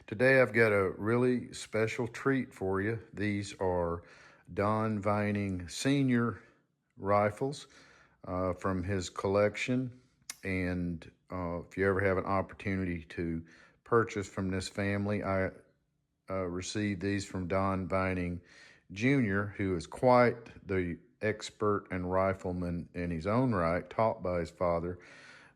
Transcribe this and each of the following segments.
Today I've got a really special treat for you. These are Don Vining Sr. rifles from his collection. And if you ever have an opportunity to purchase from this family, I received these from Don Vining Jr., who is quite the expert and rifleman in his own right, taught by his father.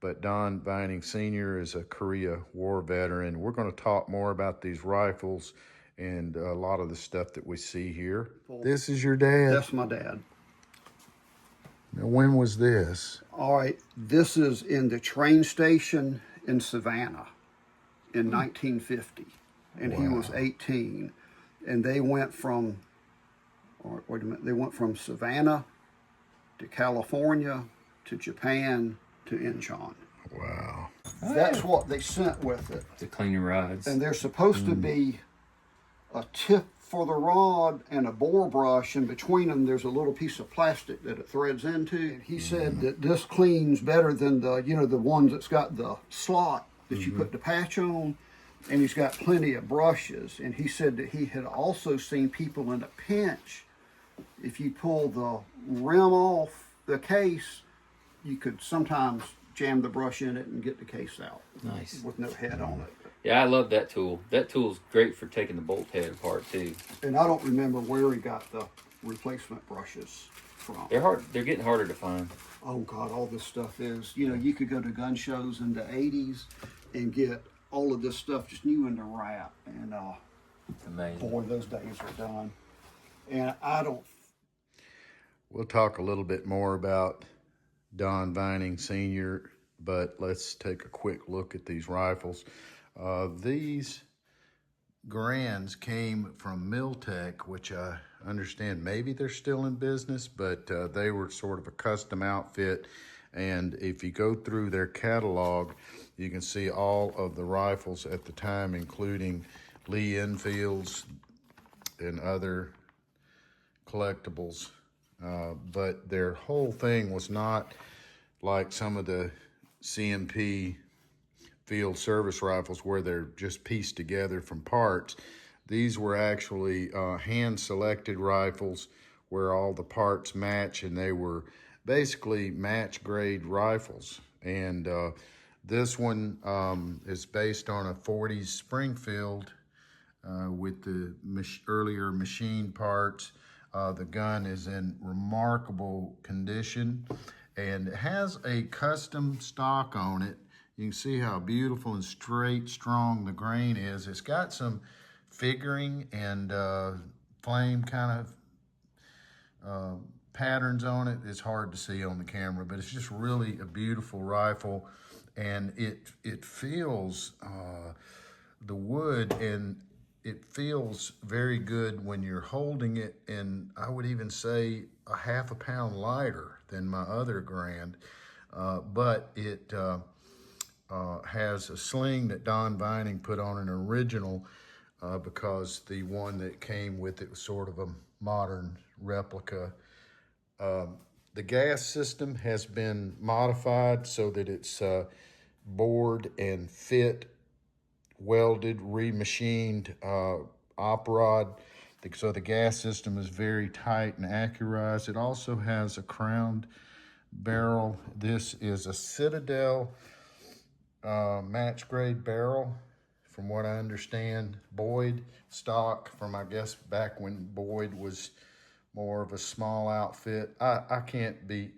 But Don Vining Sr. is a Korea War veteran. We're going to talk more about these rifles and a lot of the stuff that we see here. This is your dad? That's my dad. Now, when was this? All right, this is in the train station in Savannah in 1950, and he was 18. And they went from, wait a minute, they went from Savannah to California to Japan to Incheon. Wow. That's what they sent with it. The cleaning rods. And there's supposed to be a tip for the rod and a bore brush, and between them there's a little piece of plastic that it threads into. And he said that this cleans better than the, the ones that's got the slot that you put the patch on, and he's got plenty of brushes. And he said that he had also seen people in a pinch, if you pull the rim off the case, you could sometimes jam the brush in it and get the case out. Nice. With no head on it. Yeah, I love that tool. That tool's great for taking the bolt head apart too. And I don't remember where he got the replacement brushes from. They're hard. They're getting harder to find. Oh God, all this stuff is, you could go to gun shows in the 80s and get all of this stuff just new in the wrap. And Amazing. boy, those days are done. And We'll talk a little bit more about Don Vining Sr., but let's take a quick look at these rifles. These Garands came from Miltech, which I understand maybe they're still in business, but they were sort of a custom outfit. And if you go through their catalog, you can see all of the rifles at the time, including Lee Enfields and other collectibles. But their whole thing was not like some of the CMP field service rifles where they're just pieced together from parts. These were actually hand-selected rifles where all the parts match, and they were basically match-grade rifles. And this one is based on a 40s Springfield with the earlier machine parts. The gun is in remarkable condition and it has a custom stock on it. You can see how beautiful and straight, strong the grain is. It's got some figuring and flame kind of patterns on it. It's hard to see on the camera, but it's just really a beautiful rifle. And it feels the wood, and it feels very good when you're holding it, and I would even say a half a pound lighter than my other Garand. But it has a sling that Don Vining put on an original because the one that came with it was sort of a modern replica. The gas system has been modified so that it's bored and fit, welded, remachined op rod. So the gas system is very tight and accurized. It also has a crowned barrel. This is a Citadel match grade barrel, from what I understand. Boyd stock from, I guess, back when Boyd was more of a small outfit. I can't be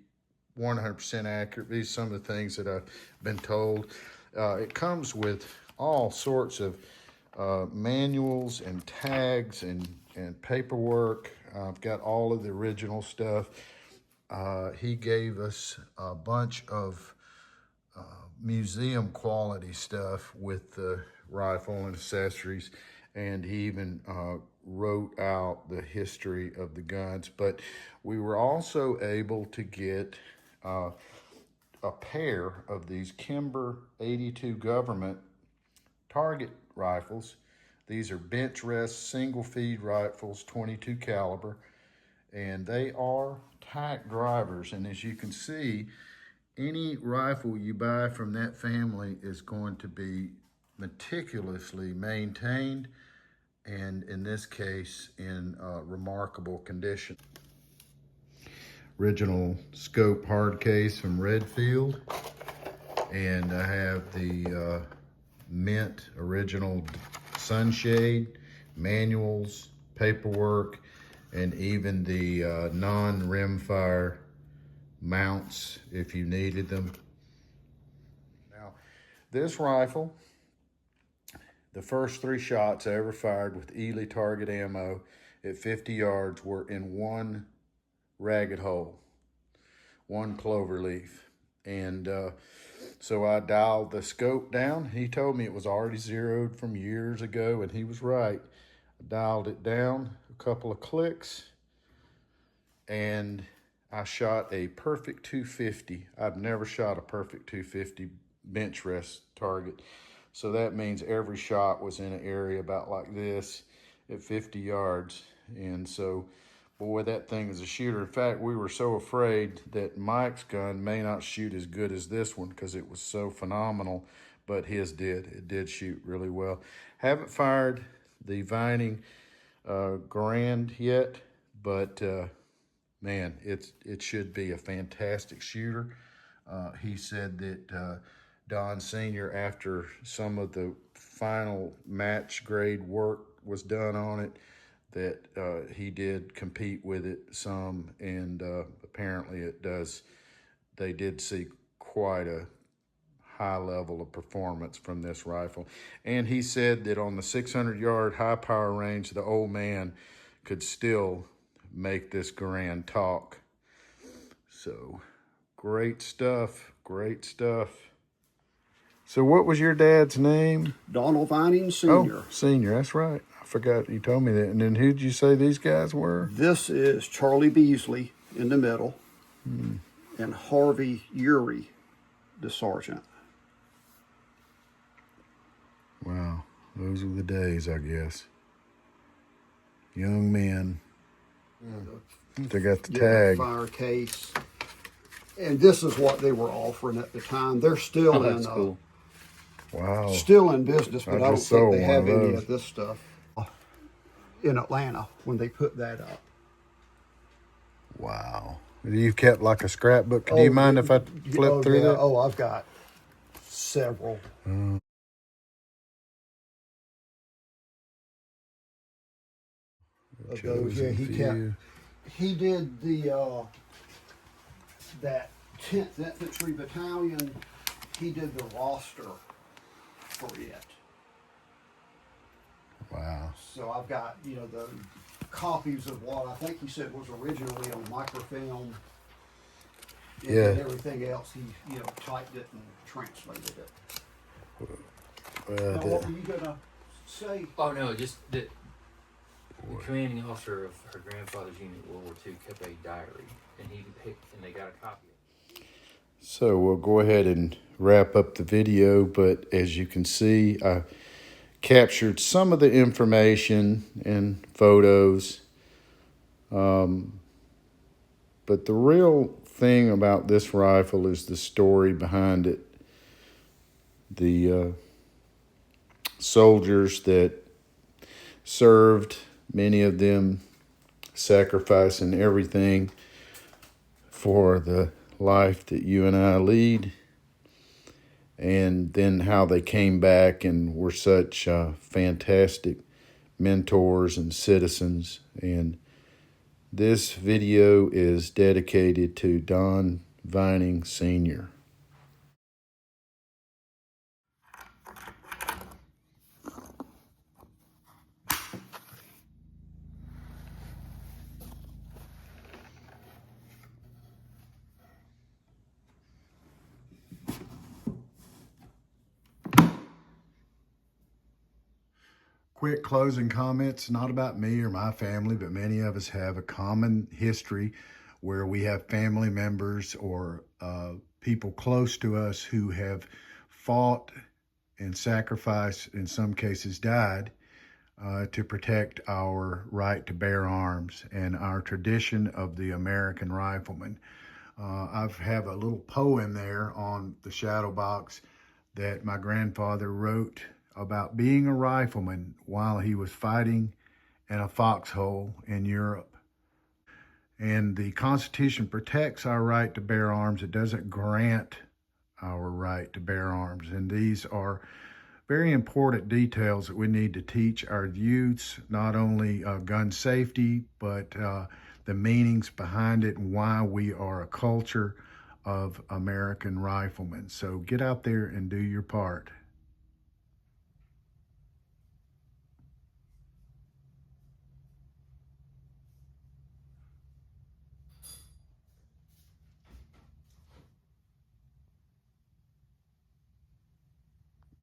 100% accurate. These are some of the things that I've been told. It comes with all sorts of manuals and tags and paperwork. I've got all of the original stuff. He gave us a bunch of museum quality stuff with the rifle and accessories, and he even wrote out the history of the guns. But we were also able to get a pair of these Kimber 82 government target rifles. These are bench rest single feed rifles, 22 caliber, and they are tack drivers. And as you can see, any rifle you buy from that family is going to be meticulously maintained, and in this case, in remarkable condition. Original scope hard case from Redfield, and I have the mint original sunshade, manuals, paperwork, and even the non-rimfire mounts if you needed them. Now, this rifle, the first 3 shots I ever fired with Ely target ammo at 50 yards were in one ragged hole, one clover leaf. And so I dialed the scope down. He told me it was already zeroed from years ago, and he was right. I dialed it down a couple of clicks, and I shot a perfect 250. I've never shot a perfect 250 bench rest target. So that means every shot was in an area about like this at 50 yards. And so, boy, that thing is a shooter. In fact, we were so afraid that Mike's gun may not shoot as good as this one because it was so phenomenal, but his did. It did shoot really well. Haven't fired the Vining Garand yet, but man, it should be a fantastic shooter. He said that Don Sr., after some of the final match grade work was done on it, that he did compete with it some, and apparently they did see quite a high level of performance from this rifle. And he said that on the 600-yard high power range, the old man could still make this Garand talk. So great stuff, great stuff. So what was your dad's name? Donald Vining Sr. Oh, Senior, that's right. I forgot you told me that. And then who'd you say these guys were? This is Charlie Beasley in the middle, and Harvey Urey, the sergeant. Wow, those were the days, I guess. Young men. They got the tag. Fire case. And this is what they were offering at the time. They're still That's cool. Wow. still in business, but I don't just think saw they one have of any those. of this stuff in Atlanta when they put that up. Wow. You've kept like a scrapbook. Do you mind if I flip through that? Oh, I've got several. Of those, yeah, he did the that 10th Infantry Battalion. He did the roster for it. Wow. So I've got the copies of what I think he said was originally on microfilm. And Yeah. everything else he typed it and translated it. Well, Now, what were you gonna say? Oh no, just that the commanding officer of her grandfather's unit in World War II kept a diary, and they got a copy of it. So we'll go ahead and wrap up the video, but as you can see, I captured some of the information and photos. But the real thing about this rifle is the story behind it. The soldiers that served, many of them sacrificing everything for the life that you and I lead, and then how they came back and were such fantastic mentors and citizens. And this video is dedicated to Don Vining Sr. Quick closing comments, not about me or my family, but many of us have a common history where we have family members or people close to us who have fought and sacrificed, in some cases died, to protect our right to bear arms and our tradition of the American rifleman. I have a little poem there on the shadow box that my grandfather wrote about being a rifleman while he was fighting in a foxhole in Europe. And the Constitution protects our right to bear arms. It doesn't grant our right to bear arms. And these are very important details that we need to teach our youths, not only gun safety, but the meanings behind it and why we are a culture of American riflemen. So get out there and do your part.